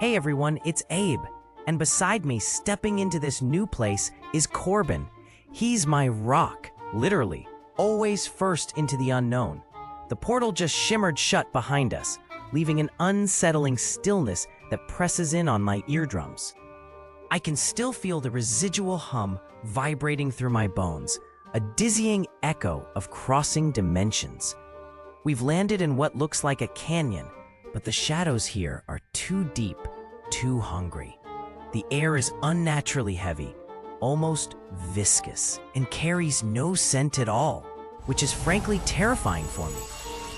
Hey everyone, it's Abe. And beside me, stepping into this new place, is Corbin. He's my rock, literally, always first into the unknown. The portal just shimmered shut behind us, leaving an unsettling stillness that presses in on my eardrums. I can still feel the residual hum vibrating through my bones, a dizzying echo of crossing dimensions. We've landed in what looks like a canyon, but the shadows here are too deep, too hungry. The air is unnaturally heavy, almost viscous, and carries no scent at all, which is frankly terrifying for me.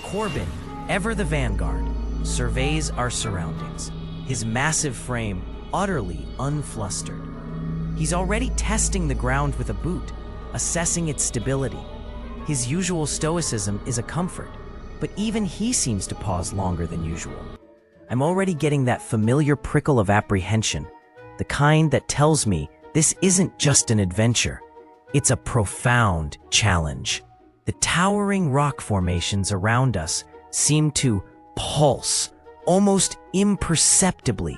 Corbin, ever the vanguard, surveys our surroundings, his massive frame utterly unflustered. He's already testing the ground with a boot, assessing its stability. His usual stoicism is a comfort, but even he seems to pause longer than usual. I'm already getting that familiar prickle of apprehension, the kind that tells me this isn't just an adventure, it's a profound challenge. The towering rock formations around us seem to pulse, almost imperceptibly,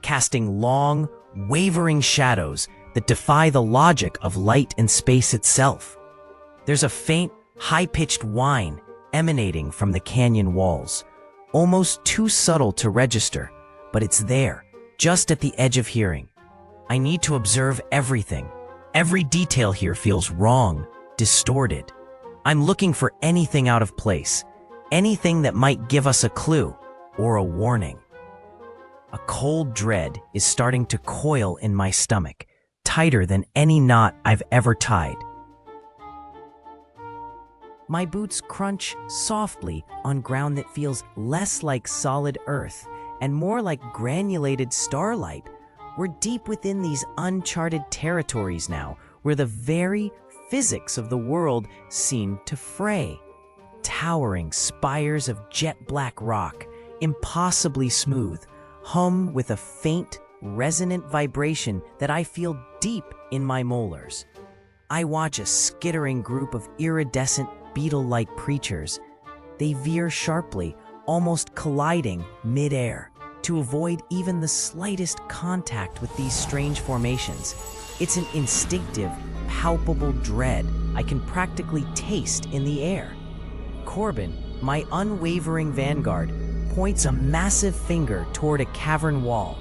casting long, wavering shadows that defy the logic of light and space itself. There's a faint, high-pitched whine emanating from the canyon walls, almost too subtle to register, but it's there, just at the edge of hearing. I need to observe everything. Every detail here feels wrong, distorted. I'm looking for anything out of place, anything that might give us a clue or a warning. A cold dread is starting to coil in my stomach, tighter than any knot I've ever tied. My boots crunch softly on ground that feels less like solid earth and more like granulated starlight. We're deep within these uncharted territories now, where the very physics of the world seem to fray. Towering spires of jet-black rock, impossibly smooth, hum with a faint, resonant vibration that I feel deep in my molars. I watch a skittering group of iridescent, beetle-like creatures. They veer sharply, almost colliding mid-air, to avoid even the slightest contact with these strange formations. It's an instinctive, palpable dread I can practically taste in the air. Corbin, my unwavering vanguard, points a massive finger toward a cavern wall.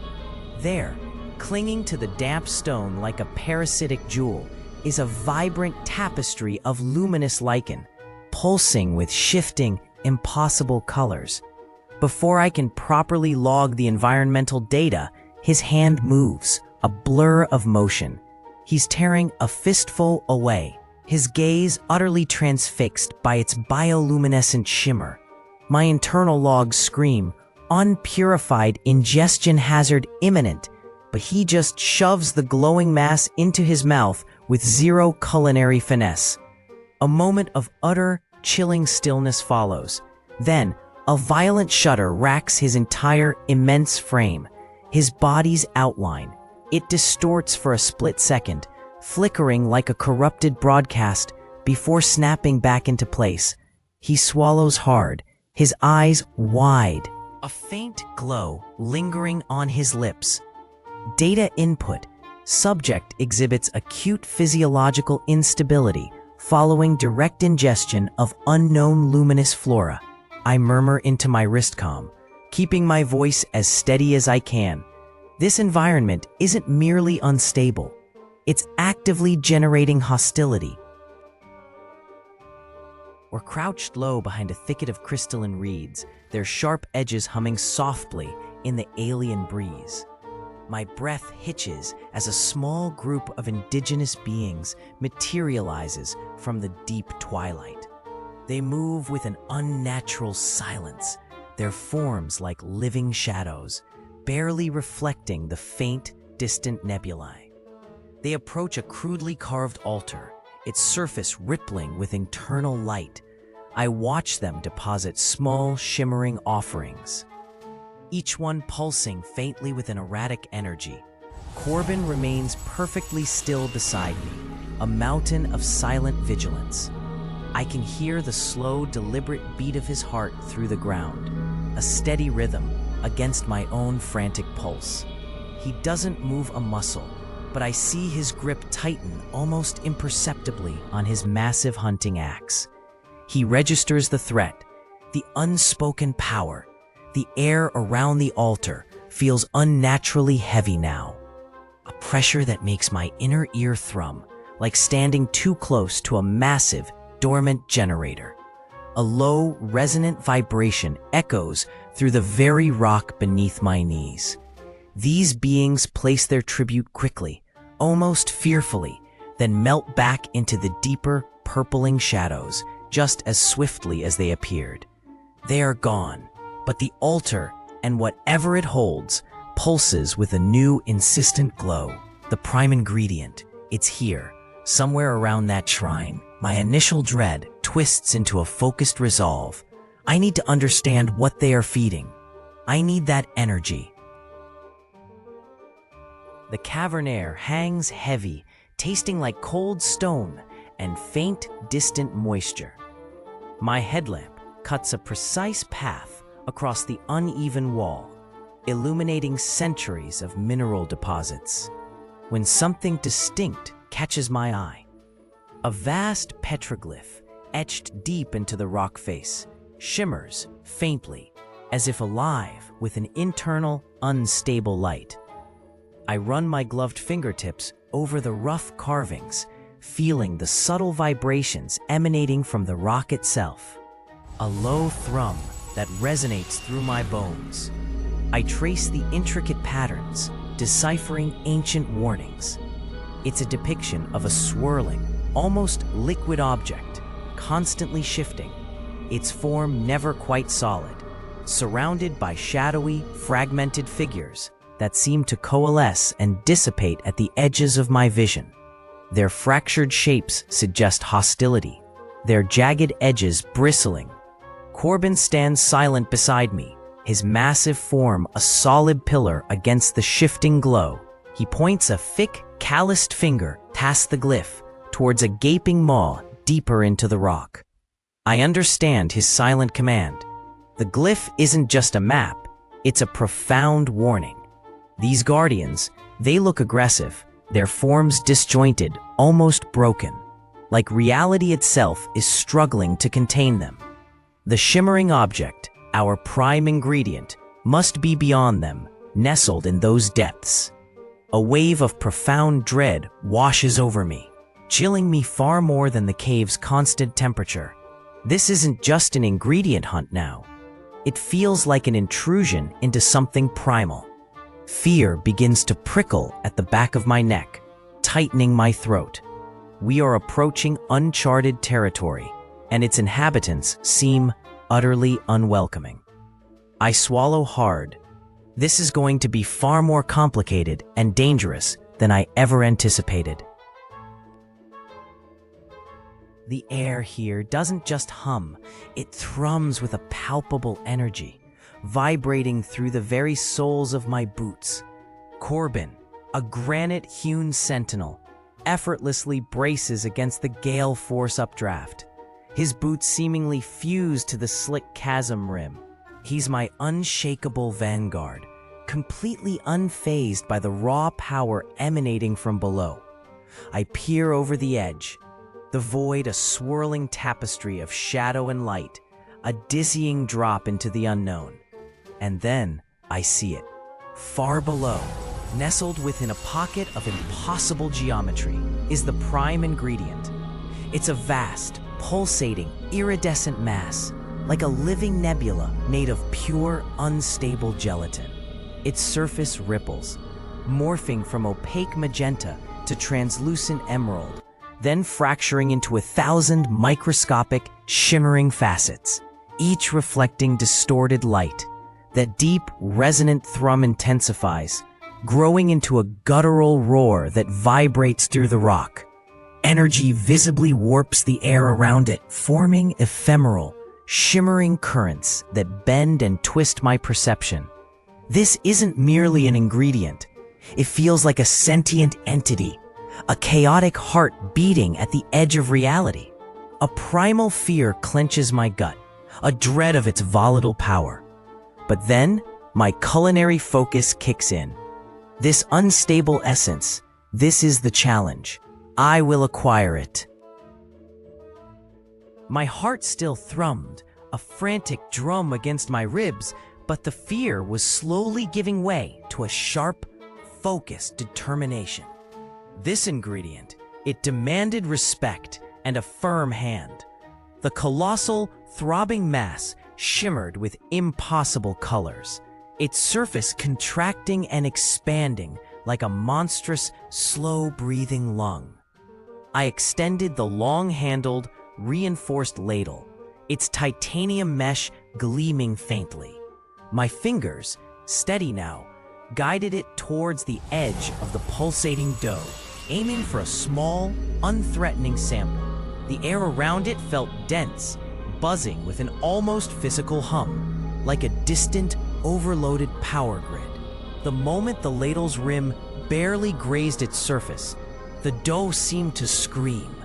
There, clinging to the damp stone like a parasitic jewel, is a vibrant tapestry of luminous lichen, pulsing with shifting, impossible colors. Before I can properly log the environmental data, his hand moves, a blur of motion. He's tearing a fistful away, his gaze utterly transfixed by its bioluminescent shimmer. My internal logs scream, unpurified ingestion hazard imminent, but he just shoves the glowing mass into his mouth with zero culinary finesse. A moment of utter, chilling stillness follows. Then, a violent shudder racks his entire immense frame, his body's outline. It distorts for a split second, flickering like a corrupted broadcast before snapping back into place. He swallows hard, his eyes wide, a faint glow lingering on his lips. Data input. Subject exhibits acute physiological instability following direct ingestion of unknown luminous flora. I murmur into my wristcom, keeping my voice as steady as I can. This environment isn't merely unstable. It's actively generating hostility. We're crouched low behind a thicket of crystalline reeds, their sharp edges humming softly in the alien breeze. My breath hitches as a small group of indigenous beings materializes from the deep twilight. They move with an unnatural silence, their forms like living shadows, barely reflecting the faint, distant nebulae. They approach a crudely carved altar, its surface rippling with internal light. I watch them deposit small, shimmering offerings, each one pulsing faintly with an erratic energy. Corbin remains perfectly still beside me, a mountain of silent vigilance. I can hear the slow, deliberate beat of his heart through the ground, a steady rhythm, against my own frantic pulse. He doesn't move a muscle, but I see his grip tighten almost imperceptibly on his massive hunting axe. He registers the threat, the unspoken power. The air around the altar feels unnaturally heavy now. A pressure that makes my inner ear thrum, like standing too close to a massive, dormant generator. A low, resonant vibration echoes through the very rock beneath my knees. These beings place their tribute quickly, almost fearfully, then melt back into the deeper, purpling shadows just as swiftly as they appeared. They are gone, but the altar and whatever it holds pulses with a new, insistent glow. The prime ingredient, it's here, somewhere around that shrine. My initial dread twists into a focused resolve. I need to understand what they are feeding. I need that energy. The cavern air hangs heavy, tasting like cold stone and faint, distant moisture. My headlamp cuts a precise path across the uneven wall, illuminating centuries of mineral deposits. When something distinct catches my eye, a vast petroglyph etched deep into the rock face shimmers faintly, as if alive with an internal, unstable light. I run my gloved fingertips over the rough carvings, feeling the subtle vibrations emanating from the rock itself. A low thrum that resonates through my bones. I trace the intricate patterns, deciphering ancient warnings. It's a depiction of a swirling, almost liquid object, constantly shifting, its form never quite solid, surrounded by shadowy, fragmented figures that seem to coalesce and dissipate at the edges of my vision. Their fractured shapes suggest hostility, their jagged edges bristling. Corbin stands silent beside me, his massive form a solid pillar against the shifting glow. He points a thick, calloused finger past the glyph towards a gaping maw deeper into the rock. I understand his silent command. The glyph isn't just a map, it's a profound warning. These guardians, they look aggressive, their forms disjointed, almost broken, like reality itself is struggling to contain them. The shimmering object, our prime ingredient, must be beyond them, nestled in those depths. A wave of profound dread washes over me, chilling me far more than the cave's constant temperature. This isn't just an ingredient hunt now. It feels like an intrusion into something primal. Fear begins to prickle at the back of my neck, tightening my throat. We are approaching uncharted territory, and its inhabitants seem utterly unwelcoming. I swallow hard. This is going to be far more complicated and dangerous than I ever anticipated. The air here doesn't just hum, it thrums with a palpable energy, vibrating through the very soles of my boots. Corbin, a granite-hewn sentinel, effortlessly braces against the gale force updraft, his boots seemingly fused to the slick chasm rim. He's my unshakable vanguard, completely unfazed by the raw power emanating from below. I peer over the edge, the void a swirling tapestry of shadow and light, a dizzying drop into the unknown. And then I see it. Far below, nestled within a pocket of impossible geometry, is the prime ingredient. It's a vast, pulsating, iridescent mass, like a living nebula made of pure, unstable gelatin. Its surface ripples, morphing from opaque magenta to translucent emerald, then fracturing into 1,000 microscopic, shimmering facets, each reflecting distorted light. That deep, resonant thrum intensifies, growing into a guttural roar that vibrates through the rock. Energy visibly warps the air around it, forming ephemeral, shimmering currents that bend and twist my perception. This isn't merely an ingredient. It feels like a sentient entity, a chaotic heart beating at the edge of reality. A primal fear clenches my gut, a dread of its volatile power. But then, my culinary focus kicks in. This unstable essence, this is the challenge. I will acquire it. My heart still thrummed, a frantic drum against my ribs, but the fear was slowly giving way to a sharp, focused determination. This ingredient, it demanded respect and a firm hand. The colossal, throbbing mass shimmered with impossible colors, its surface contracting and expanding like a monstrous, slow-breathing lung. I extended the long-handled, reinforced ladle, its titanium mesh gleaming faintly. My fingers, steady now, guided it towards the edge of the pulsating dough, aiming for a small, unthreatening sample. The air around it felt dense, buzzing with an almost physical hum, like a distant, overloaded power grid. The moment the ladle's rim barely grazed its surface, the dough seemed to scream.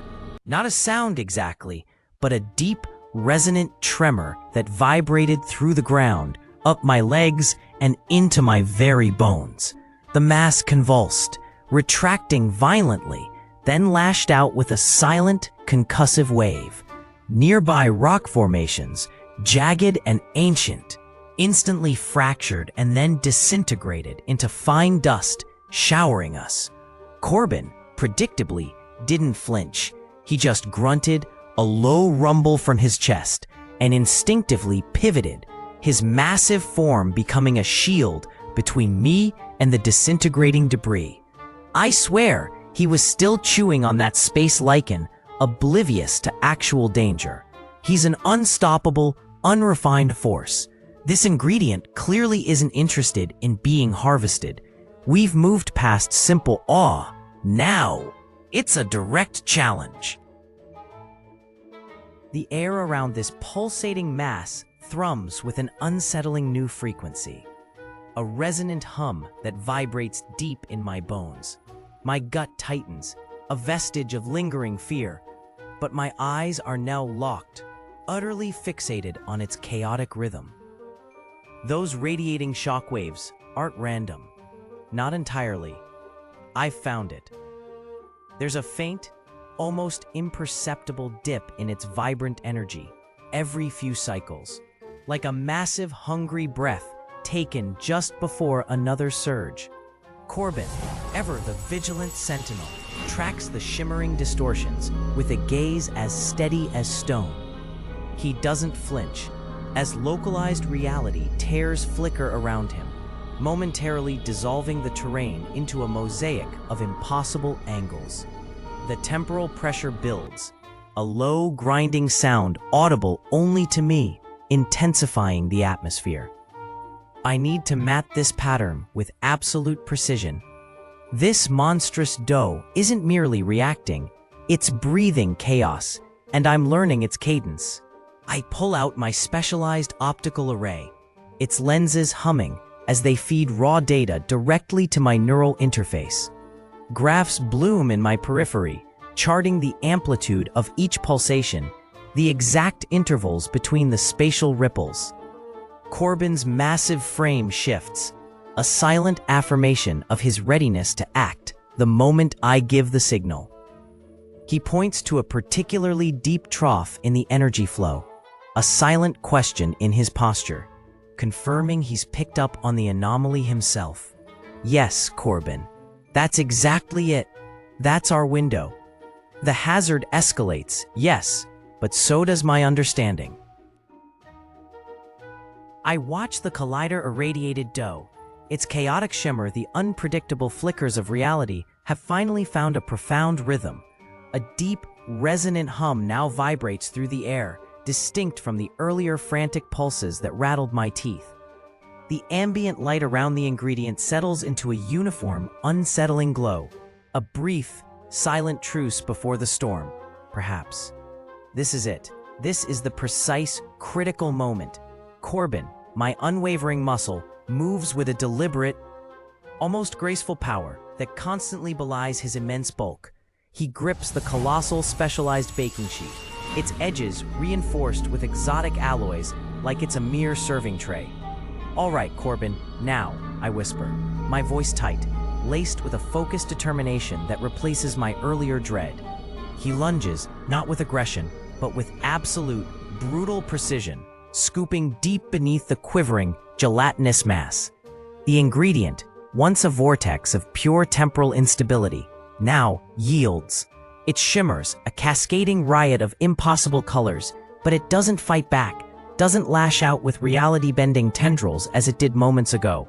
Not a sound exactly, but a deep, resonant tremor that vibrated through the ground, up my legs, and into my very bones. The mass convulsed, retracting violently, then lashed out with a silent, concussive wave. Nearby rock formations, jagged and ancient, instantly fractured and then disintegrated into fine dust, showering us. Corbin, predictably, didn't flinch. He just grunted, a low rumble from his chest, and instinctively pivoted, his massive form becoming a shield between me and the disintegrating debris. I swear he was still chewing on that space lichen, oblivious to actual danger. He's an unstoppable, unrefined force. This ingredient clearly isn't interested in being harvested. We've moved past simple awe. Now, it's a direct challenge. The air around this pulsating mass thrums with an unsettling new frequency, a resonant hum that vibrates deep in my bones. My gut tightens, a vestige of lingering fear, but my eyes are now locked, utterly fixated on its chaotic rhythm. Those radiating shockwaves aren't random. Not entirely. I've found it. There's a faint, almost imperceptible dip in its vibrant energy every few cycles, like a massive, hungry breath taken just before another surge. Corbin, ever the vigilant sentinel, tracks the shimmering distortions with a gaze as steady as stone. He doesn't flinch, as localized reality tears flicker around him, momentarily dissolving the terrain into a mosaic of impossible angles. The temporal pressure builds, a low, grinding sound audible only to me, intensifying the atmosphere. I need to map this pattern with absolute precision. This monstrous dough isn't merely reacting, it's breathing chaos, and I'm learning its cadence. I pull out my specialized optical array, its lenses humming as they feed raw data directly to my neural interface. Graphs bloom in my periphery, charting the amplitude of each pulsation, the exact intervals between the spatial ripples. Corbin's massive frame shifts, a silent affirmation of his readiness to act the moment I give the signal. He points to a particularly deep trough in the energy flow, a silent question in his posture, confirming he's picked up on the anomaly himself. Yes, Corbin, that's exactly it. That's our window. The hazard escalates, yes, but so does my understanding. I watch the Collider-Irradiated dough. Its chaotic shimmer, the unpredictable flickers of reality, have finally found a profound rhythm. A deep, resonant hum now vibrates through the air, distinct from the earlier frantic pulses that rattled my teeth. The ambient light around the ingredient settles into a uniform, unsettling glow. A brief, silent truce before the storm, perhaps. This is it. This is the precise, critical moment. Corbin, my unwavering muscle, moves with a deliberate, almost graceful power that constantly belies his immense bulk. He grips the colossal specialized baking sheet, its edges reinforced with exotic alloys like it's a mere serving tray. "All right, Corbin, now," I whisper, my voice tight, laced with a focused determination that replaces my earlier dread. He lunges, not with aggression, but with absolute, brutal precision, scooping deep beneath the quivering, gelatinous mass. The ingredient, once a vortex of pure temporal instability, now yields. It shimmers, a cascading riot of impossible colors, but it doesn't fight back, doesn't lash out with reality-bending tendrils as it did moments ago.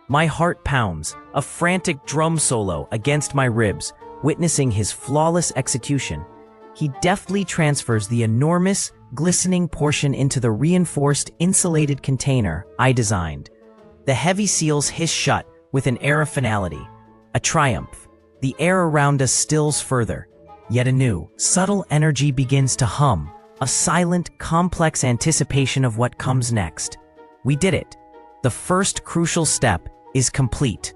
My heart pounds, a frantic drum solo against my ribs, witnessing his flawless execution. He deftly transfers the enormous, glistening portion into the reinforced, insulated container I designed. The heavy seals hiss shut with an air of finality, a triumph. The air around us stills further, yet a new, subtle energy begins to hum, a silent, complex anticipation of what comes next. We did it. The first crucial step is complete.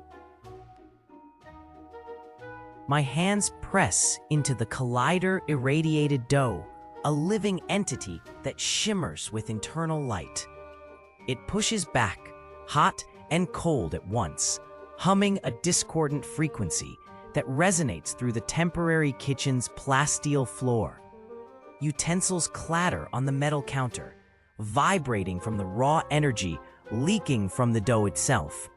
My hands press into the Collider-Irradiated dough, a living entity that shimmers with internal light. It pushes back, hot and cold at once, humming a discordant frequency that resonates through the temporary kitchen's plasteel floor. Utensils clatter on the metal counter, vibrating from the raw energy leaking from the dough itself.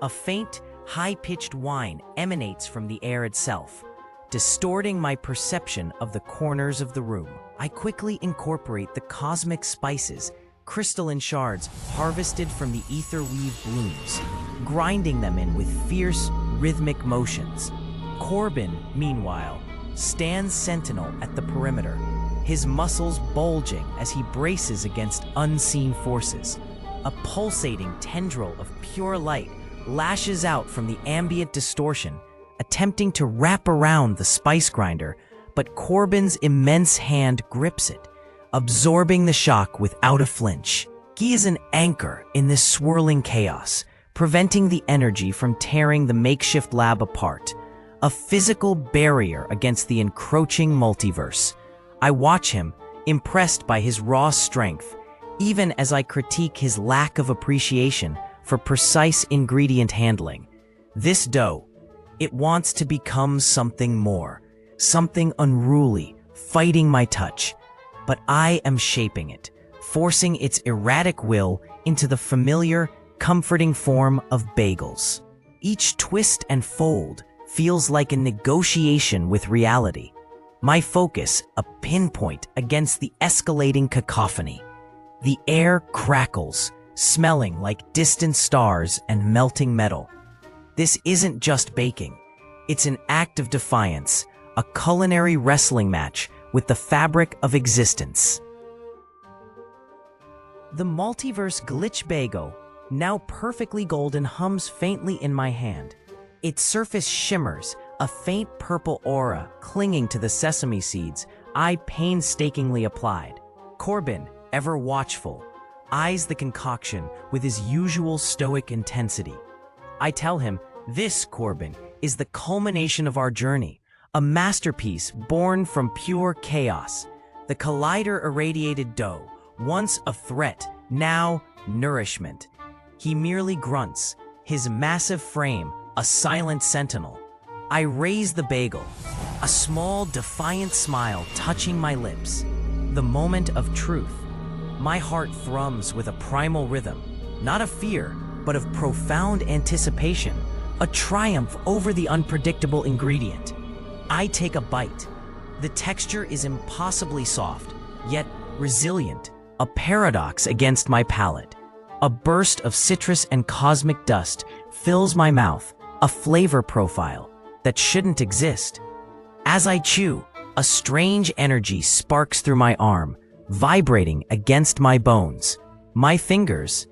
A faint, high-pitched whine emanates from the air itself, distorting my perception of the corners of the room. I quickly incorporate the cosmic spices, crystalline shards harvested from the ether-weave blooms, grinding them in with fierce, rhythmic motions. Corbin, meanwhile, stands sentinel at the perimeter, his muscles bulging as he braces against unseen forces. A pulsating tendril of pure light lashes out from the ambient distortion, attempting to wrap around the spice grinder, but Corbin's immense hand grips it, absorbing the shock without a flinch. He is an anchor in this swirling chaos, preventing the energy from tearing the makeshift lab apart, a physical barrier against the encroaching multiverse. I watch him, impressed by his raw strength, even as I critique his lack of appreciation for precise ingredient handling. This dough, it wants to become something more, something unruly, fighting my touch. But I am shaping it, forcing its erratic will into the familiar, comforting form of bagels. Each twist and fold feels like a negotiation with reality. My focus, a pinpoint against the escalating cacophony. The air crackles, smelling like distant stars and melting metal. This isn't just baking. It's an act of defiance, a culinary wrestling match with the fabric of existence. The multiverse glitch-bagel, now perfectly golden, hums faintly in my hand. Its surface shimmers, a faint purple aura clinging to the sesame seeds I painstakingly applied. Corbin, ever watchful, eyes the concoction with his usual stoic intensity. I tell him, this, Corbin, is the culmination of our journey, a masterpiece born from pure chaos. The Collider-Irradiated dough, once a threat, now nourishment. He merely grunts, his massive frame a silent sentinel. I raise the bagel, a small, defiant smile touching my lips. The moment of truth. My heart thrums with a primal rhythm, not of fear, but of profound anticipation, a triumph over the unpredictable ingredient. I take a bite. The texture is impossibly soft, yet resilient, a paradox against my palate. A burst of citrus and cosmic dust fills my mouth, a flavor profile that shouldn't exist. As I chew, a strange energy sparks through my arm, vibrating against my bones. My fingers,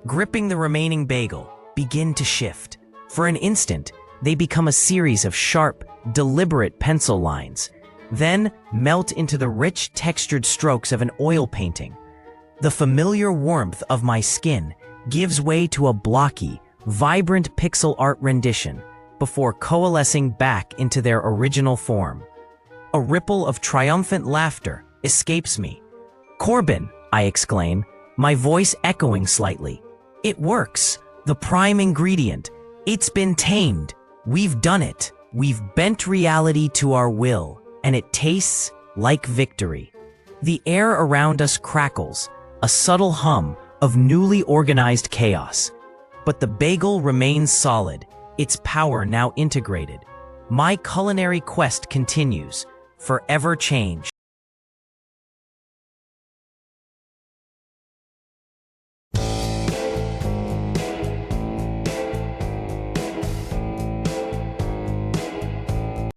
gripping the remaining bagel, begin to shift. For an instant, they become a series of sharp, deliberate pencil lines, then melt into the rich, textured strokes of an oil painting. The familiar warmth of my skin gives way to a blocky, vibrant pixel art rendition before coalescing back into their original form. A ripple of triumphant laughter escapes me. "Corbin!" I exclaim, my voice echoing slightly. It works. The prime ingredient. It's been tamed. We've done it. We've bent reality to our will, and it tastes like victory. The air around us crackles, a subtle hum of newly organized chaos. But the bagel remains solid, its power now integrated. My culinary quest continues, forever changed.